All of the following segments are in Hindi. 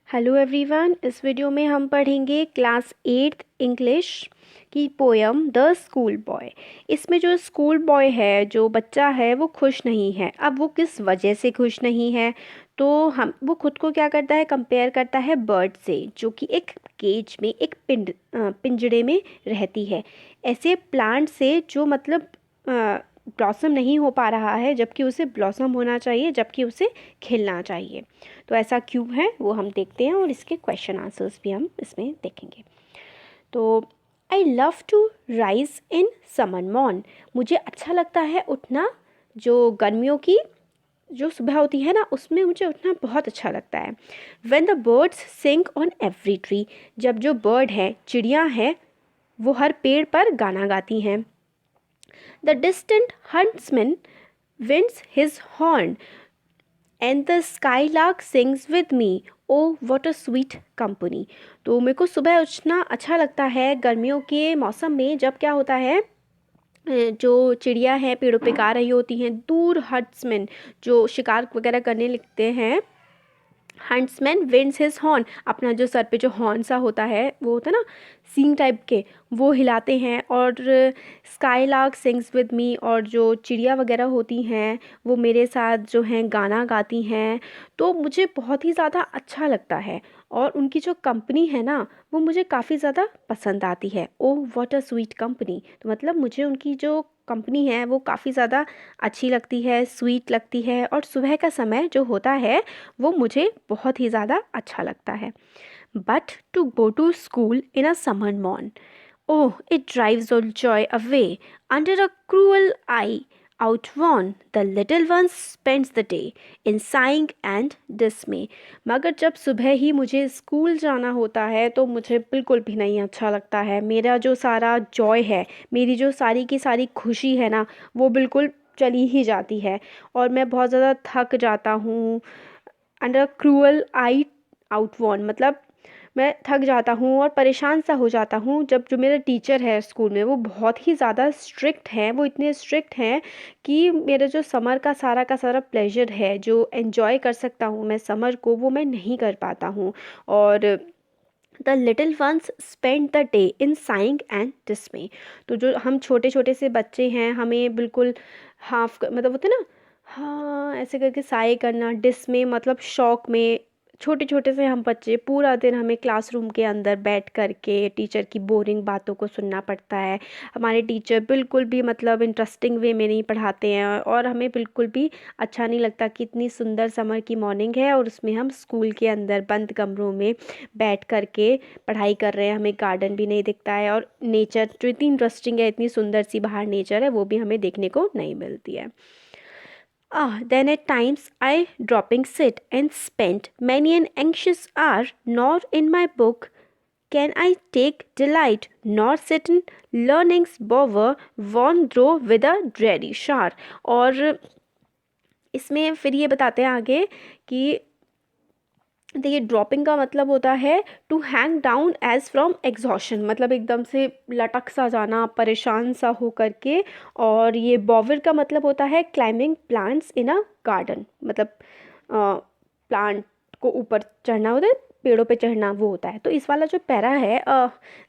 Hello everyone. इस वीडियो में हम पढ़ेंगे क्लास 8th इंग्लिश की पोयम द स्कूल बॉय। इसमें जो स्कूल बॉय है, जो बच्चा है, वो खुश नहीं है। अब वो किस वजह से खुश नहीं है, तो वो खुद को क्या करता है, कंपेयर करता है बर्ड से, जो कि एक केज में, एक पिंजड़े में रहती है। ऐसे प्लांट से जो मतलब ब्लॉसम नहीं हो पा रहा है, जबकि उसे ब्लॉसम होना चाहिए, जबकि उसे खिलना चाहिए। तो ऐसा क्यों है वो हम देखते हैं, और इसके क्वेश्चन आंसर्स भी हम इसमें देखेंगे। तो I love to rise in summer morn. मुझे अच्छा लगता है उठना, जो गर्मियों की जो सुबह होती है ना, उसमें मुझे उठना बहुत अच्छा लगता है। When the birds sing on every tree. जब जो बर्ड है, चिड़ियाँ हैं, वो हर पेड़ पर गाना गाती हैं। The distant huntsman winds his horn and the skylark sings with me, oh what a sweet company। तो मेरे को सुबह उठना अच्छा लगता है गर्मियों के मौसम में, जब क्या होता है, जो चिड़िया हैं पेड़ों पे गा रही होती हैं, दूर हर्ट्समैन जो शिकार वगैरह करने लगते हैं, हंट्समैन विंड्स हिज हॉर्न, अपना जो सर पे जो हॉर्न सा होता है, वो होता है ना सींग टाइप के, वो हिलाते हैं। और sky lark sings with me, और जो चिड़िया वगैरह होती हैं वो मेरे साथ जो हैं गाना गाती हैं। तो मुझे बहुत ही ज़्यादा अच्छा लगता है, और उनकी जो कंपनी है ना, वो मुझे काफ़ी ज़्यादा पसंद आती है। Oh what a sweet company. तो मतलब मुझे उनकी जो कंपनी है वो काफ़ी ज़्यादा अच्छी लगती है, स्वीट लगती है, और सुबह का समय जो होता है वो मुझे बहुत ही ज़्यादा अच्छा लगता है। But to go to school in a summer morn, oh it drives all joy away under a cruel eye outworn the little ones spends the day in sighing and dismay। मगर जब सुबह ही मुझे स्कूल जाना होता है तो मुझे बिल्कुल भी नहीं अच्छा लगता है। मेरा जो सारा जॉय है, मेरी जो सारी की सारी खुशी है ना, वो बिल्कुल चली ही जाती है, और मैं बहुत ज़्यादा थक जाता हूँ। अंडर क्रूअल आई आउटवॉर्न मतलब मैं थक जाता हूँ और परेशान सा हो जाता हूँ, जब जो मेरे टीचर है स्कूल में वो बहुत ही ज़्यादा स्ट्रिक्ट हैं। वो इतने स्ट्रिक्ट हैं कि मेरा जो समर का सारा प्लेजर है, जो एन्जॉय कर सकता हूँ मैं समर को, वो मैं नहीं कर पाता हूँ। और the little ones spend the day in saying and डिस्मे। तो जो हम छोटे छोटे से बच्चे हैं, हमें बिल्कुल हाफ मतलब होते ना, हाँ ऐसे करके साए करना, डिस्मे मतलब शौक में, छोटे छोटे से हम बच्चे पूरा दिन हमें क्लासरूम के अंदर बैठ कर के टीचर की बोरिंग बातों को सुनना पड़ता है। हमारे टीचर बिल्कुल भी मतलब इंटरेस्टिंग वे में नहीं पढ़ाते हैं, और हमें बिल्कुल भी अच्छा नहीं लगता कि इतनी सुंदर समर की मॉर्निंग है और उसमें हम स्कूल के अंदर बंद कमरों में बैठ कर के पढ़ाई कर रहे हैं। हमें गार्डन भी नहीं दिखता है, और नेचर जो इतनी इंटरेस्टिंग है, इतनी सुंदर सी बाहर नेचर है, वो भी हमें देखने को नहीं मिलती है। Then at times I dropping sit and spent many an anxious hour, nor in my book can I take delight, nor sit in learning's bower, worn through with a dreary shower। और इसमें फिर ये बताते हैं आगे कि देखिए, ड्रॉपिंग का मतलब होता है to hang down as from exhaustion, मतलब एकदम से लटक सा जाना, परेशान सा हो करके। और ये बॉवर का मतलब होता है climbing plants in a garden, मतलब प्लांट को ऊपर चढ़ना होता है, पेड़ों पे चढ़ना वो होता है। तो इस वाला जो पैरा है,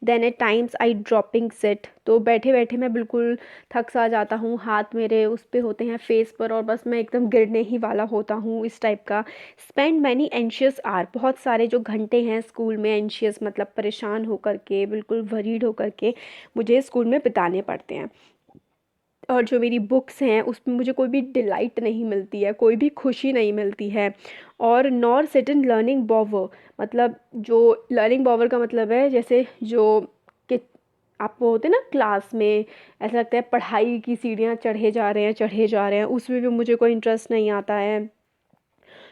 then at times I drooping sit, तो बैठे बैठे मैं बिल्कुल थक सा जाता हूँ, हाथ मेरे उस पे होते हैं फेस पर, और बस मैं एकदम गिरने ही वाला होता हूँ, इस टाइप का। स्पेंड मैनी एंशियस आर, बहुत सारे जो घंटे हैं स्कूल में, एंशियस मतलब परेशान होकर के, बिल्कुल वरीड होकर के मुझे स्कूल में बिताने पड़ते हैं। और जो मेरी बुक्स हैं उसमें मुझे कोई भी डिलाइट नहीं मिलती है, कोई भी खुशी नहीं मिलती है। और nor sit in learning Bower, मतलब जो लर्निंग बॉवर का मतलब है, जैसे जो कि आप वो होते हैं ना क्लास में, ऐसा लगता है पढ़ाई की सीढ़ियाँ चढ़े जा रहे हैं, चढ़े जा रहे हैं, उसमें भी मुझे कोई इंटरेस्ट नहीं आता है।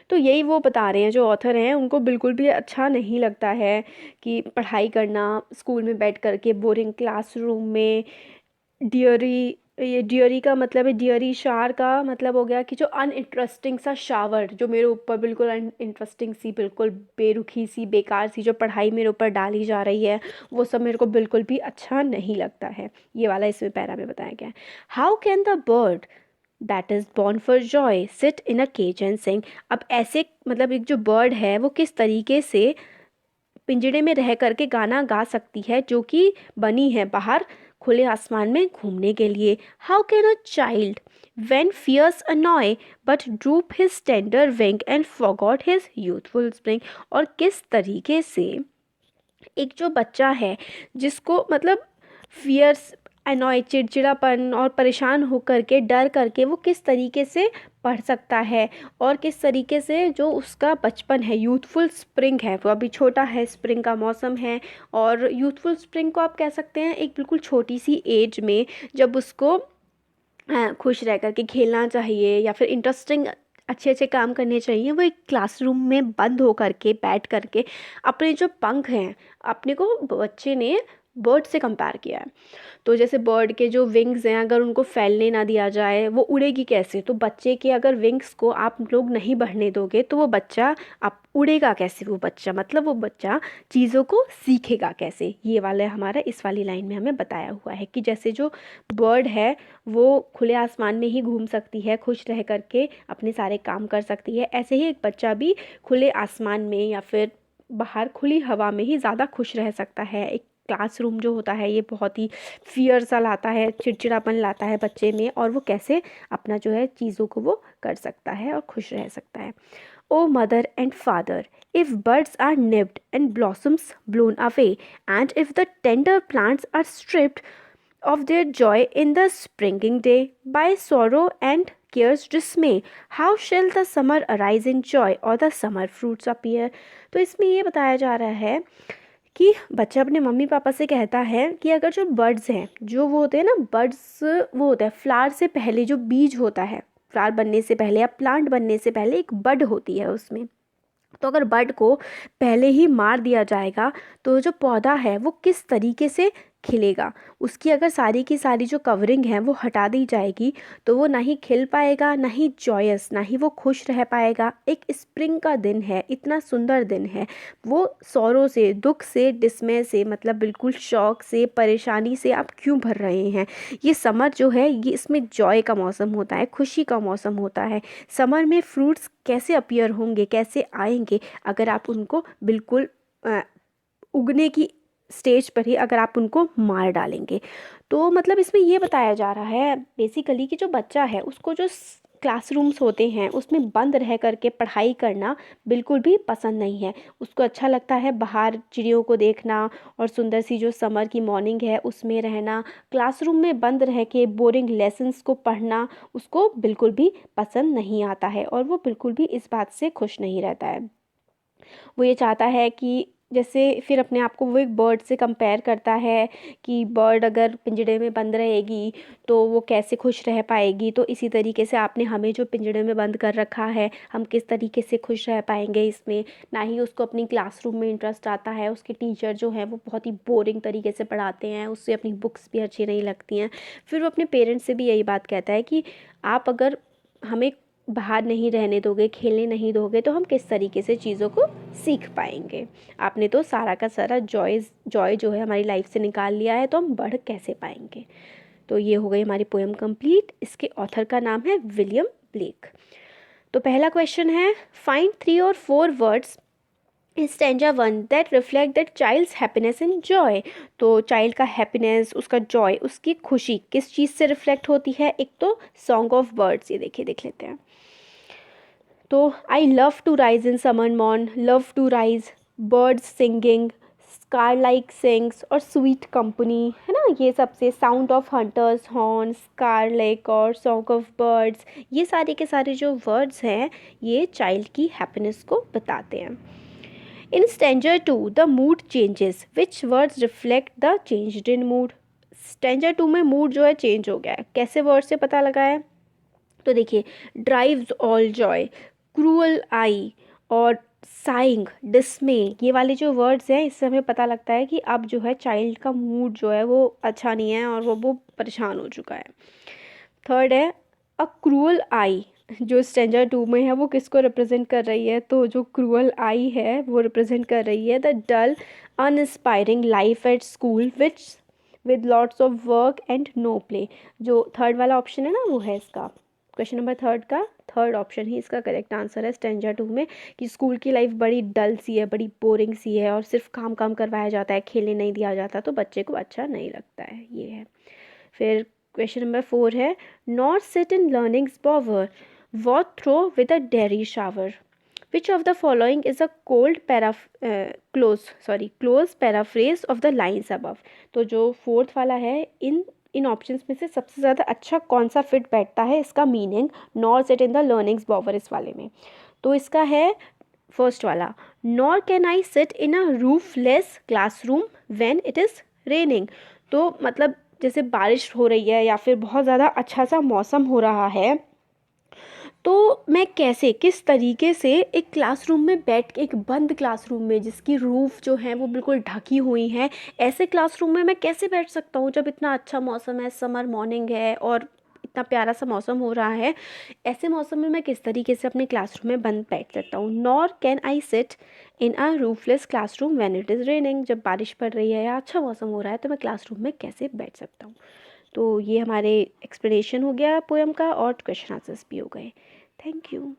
तो यही वो बता रहे हैं, जो ऑथर हैं उनको बिल्कुल भी अच्छा नहीं लगता है कि पढ़ाई करना स्कूल में बैठ कर के, बोरिंग क्लासरूम में। डियरी, ये डियरी का मतलब है, डियरी शार का मतलब हो गया कि जो अनइंटरेस्टिंग सा शावर जो मेरे ऊपर, बिल्कुल अनइंटरेस्टिंग सी, बिल्कुल बेरुखी सी, बेकार सी जो पढ़ाई मेरे ऊपर डाली जा रही है, वो सब मेरे को बिल्कुल भी अच्छा नहीं लगता है। ये वाला इसमें पैरा में बताया गया है। How can the bird that is born for joy sit in a cage and sing. अब ऐसे मतलब एक जो बर्ड है वो किस तरीके से पिंजड़े में रह करके गाना गा सकती है, जो कि बनी है बाहर खुले आसमान में घूमने के लिए। How can a child when fears annoy but droop his tender wing and forgot his youthful spring। और किस तरीके से एक जो बच्चा है जिसको मतलब फियर्स अनॉय चिड़चिड़ापन और परेशान होकर के डर करके वो किस तरीके से पढ़ सकता है, और किस तरीके से जो उसका बचपन है यूथफुल स्प्रिंग है, वो अभी छोटा है, स्प्रिंग का मौसम है। और यूथफुल स्प्रिंग को आप कह सकते हैं एक बिल्कुल छोटी सी एज में जब उसको खुश रह कर के खेलना चाहिए या फिर इंटरेस्टिंग अच्छे अच्छे काम करने चाहिए, वो एक क्लासरूम में बंद हो करके बैठ करके अपने जो पंख हैं, अपने को बच्चे ने बर्ड से कंपेयर किया है। तो जैसे बर्ड के जो विंग्स हैं अगर उनको फैलने ना दिया जाए वो उड़ेगी कैसे, तो बच्चे के अगर विंग्स को आप लोग नहीं बढ़ने दोगे तो वो बच्चा आप उड़ेगा कैसे, वो बच्चा मतलब वो बच्चा चीज़ों को सीखेगा कैसे। ये वाला हमारा इस वाली लाइन में हमें बताया हुआ है कि जैसे जो बर्ड है वो खुले आसमान में ही घूम सकती है, खुश रह करके अपने सारे काम कर सकती है, ऐसे ही एक बच्चा भी खुले आसमान में या फिर बाहर खुली हवा में ही ज़्यादा खुश रह सकता है। एक क्लासरूम जो होता है ये बहुत ही फियर सा लाता है, चिड़चिड़ापन लाता है बच्चे में, और वो कैसे अपना जो है चीज़ों को वो कर सकता है और खुश रह सकता है। O mother and father, if birds are nipped and blossoms blown away, and if the tender plants are stripped of their joy in the springing day by sorrow and care's dismay, how shall the summer arise in joy or the summer fruits appear। तो इसमें ये बताया जा रहा है कि बच्चा अपने मम्मी पापा से कहता है कि अगर जो बर्ड्स हैं, जो वो होते हैं ना बर्ड्स, वो होता है फ्लावर से पहले जो बीज होता है, फ्लावर बनने से पहले या प्लांट बनने से पहले एक बड होती है उसमें, तो अगर बड को पहले ही मार दिया जाएगा तो जो पौधा है वो किस तरीके से खिलेगा। उसकी अगर सारी की सारी जो कवरिंग है वो हटा दी जाएगी तो वो ना ही खिल पाएगा, ना ही जॉयस, ना ही वो खुश रह पाएगा। एक स्प्रिंग का दिन है, इतना सुंदर दिन है, वो सौरों से, दुख से, डिस्मय से, मतलब बिल्कुल शौक से, परेशानी से आप क्यों भर रहे हैं। ये समर जो है ये इसमें जॉय का मौसम होता है, खुशी का मौसम होता है। समर में फ्रूट्स कैसे अपीयर होंगे, कैसे आएंगे अगर आप उनको बिल्कुल उगने की स्टेज पर ही अगर आप उनको मार डालेंगे। तो मतलब इसमें ये बताया जा रहा है बेसिकली कि जो बच्चा है उसको जो क्लासरूम्स होते हैं उसमें बंद रह करके पढ़ाई करना बिल्कुल भी पसंद नहीं है। उसको अच्छा लगता है बाहर चिड़ियों को देखना और सुंदर सी जो समर की मॉर्निंग है उसमें रहना। क्लासरूम में बंद रह के बोरिंग लेसन्स को पढ़ना उसको बिल्कुल भी पसंद नहीं आता है, और वो बिल्कुल भी इस बात से खुश नहीं रहता है। वो ये चाहता है कि जैसे फिर अपने आप को वो एक बर्ड से कंपेयर करता है कि बर्ड अगर पिंजड़े में बंद रहेगी तो वो कैसे खुश रह पाएगी। तो इसी तरीके से आपने हमें जो पिंजड़े में बंद कर रखा है हम किस तरीके से खुश रह पाएंगे इसमें। ना ही उसको अपनी क्लासरूम में इंटरेस्ट आता है, उसके टीचर जो हैं वो बहुत ही बोरिंग तरीके से पढ़ाते हैं, उससे अपनी बुक्स भी अच्छी नहीं लगती हैं। फिर वो अपने पेरेंट्स से भी यही बात कहता है कि आप अगर हमें बाहर नहीं रहने दोगे, खेलने नहीं दोगे तो हम किस तरीके से चीज़ों को सीख पाएंगे। आपने तो सारा का सारा जॉय जो है हमारी लाइफ से निकाल लिया है, तो हम बढ़ कैसे पाएंगे। तो ये हो गई हमारी पोएम कंप्लीट। इसके ऑथर का नाम है विलियम ब्लेक। तो पहला क्वेश्चन है, फाइंड 3 और 4 words in stanza 1 that reflect that child's happiness and joy. तो चाइल्ड का हैप्पीनेस, उसका जॉय, उसकी खुशी किस चीज़ से रिफ्लेक्ट होती है। एक तो सॉन्ग ऑफ बर्ड्स, ये देखिए देख लेते हैं। तो I love to rise in summer morn, love to rise, birds singing, skylark sings और स्वीट कंपनी, है ना। ये सबसे sound of hunter's horn, skylark और सॉन्ग ऑफ बर्ड्स, ये सारे के सारे जो वर्ड्स हैं ये चाइल्ड की हैप्पीनेस को बताते हैं। In stanza 2 the mood changes, which words reflect the changed in mood. Stanza 2 में मूड जो है चेंज हो गया है, कैसे वर्ड से पता लगा है। तो देखिए, ड्राइव्स ऑल जॉय, क्रूअल आई और साइंग, डिस्मे, ये वाले जो वर्ड्स हैं इससे हमें पता लगता है कि अब जो है चाइल्ड का मूड जो है वो अच्छा नहीं है और वो परेशान हो चुका है। थर्ड है अ क्रूअल आई, जो स्टैंजर 2 में है वो किसको रिप्रेजेंट कर रही है। तो जो क्रूअल आई है वो रिप्रेजेंट कर रही है the dull uninspiring life at school which with lots of work and no play. जो थर्ड वाला ऑप्शन है ना वो है इसका। क्वेश्चन नंबर थर्ड का थर्ड ऑप्शन ही इसका करेक्ट आंसर है स्टेंजा 2 में, कि स्कूल की लाइफ बड़ी डल सी है, बड़ी बोरिंग सी है और सिर्फ काम काम करवाया जाता है, खेलने नहीं दिया जाता, तो बच्चे को अच्छा नहीं लगता है, ये है। फिर क्वेश्चन नंबर 4 है, not sit in learning's bower वॉट through with a dreary shower, which of the following is a cold close paraphrase of the lines above. तो जो फोर्थ वाला है, इन ऑप्शंस में से सबसे ज़्यादा अच्छा कौन सा फिट बैठता है इसका meaning nor sit in the learnings bower इस वाले में। तो इसका है फर्स्ट वाला, nor can I sit in a roofless classroom when it is raining. तो मतलब जैसे बारिश हो रही है या फिर बहुत ज़्यादा अच्छा सा मौसम हो रहा है, तो मैं कैसे किस तरीके से एक क्लासरूम में बैठ के, एक बंद क्लासरूम में जिसकी रूफ़ जो है वो बिल्कुल ढकी हुई हैं, ऐसे क्लासरूम में मैं कैसे बैठ सकता हूँ जब इतना अच्छा मौसम है, समर मॉर्निंग है और इतना प्यारा सा मौसम हो रहा है। ऐसे मौसम में मैं किस तरीके से अपने क्लासरूम में बंद बैठ सकता हूँ। Nor can I sit in a roofless classroom when it is raining, जब बारिश पड़ रही है या अच्छा मौसम हो रहा है तो मैं क्लासरूम में कैसे बैठ सकता हूँ। तो ये हमारे एक्सप्लेनेशन हो गया पोएम का और क्वेश्चन आंसर्स भी हो गए। Thank you.